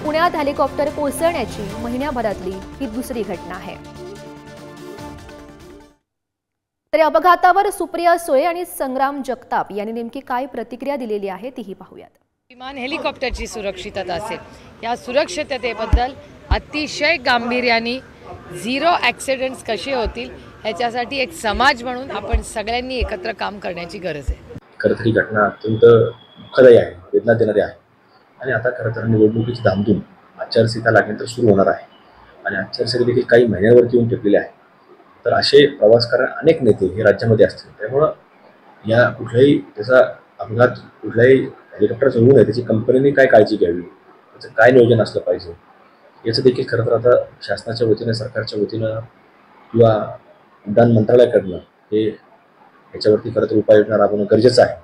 पुण्यात हेलिकॉप्टर कोसळण्याची महिन्याभरातली ही दुसरी घटना आहे। तर या अपघातावर सुप्रिया सोये आणि संग्राम जगताप यांनी नेमकी काय प्रतिक्रिया दिलेली आहे तीही पाहूयात। विमान हेलिकॉप्टरची सुरक्षितता असेल, या सुरक्षिततेबद्दल अतिशय गांभीर्याने झिरो ॲक्सिडेंट्स कसे होतील ह्याच्यासाठी एक समाज म्हणून आपण सगळ्यांनी एकत्र काम करण्याची गरज आहे। खरं तर ही घटना अत्यंत दुःखदायी आहे, वेदना देणारी आहे आणि आता खरं तर निवडणुकीची धामधूम आचारसंहिता लागल्यानंतर सुरू होणार आहे आणि आचारसंहिता देखील काही महिन्यांवरती येऊन टिकलेले आहे। तर असे प्रवास करणारे अनेक नेते हे राज्यामध्ये असतील, त्यामुळं या कुठल्याही त्याचा अपघात कुठल्याही हेलिकॉप्टरचं होऊ नये त्याची कंपनीने काय काळजी घ्यावी, त्याचं काय नियोजन असलं पाहिजे याचं देखील खरं तर आता शासनाच्या वतीनं, सरकारच्या वतीनं किंवा उड्डाण मंत्रालयाकडनं हे याच्यावरती खरं तर उपाययोजना राबवणं गरजेचं आहे।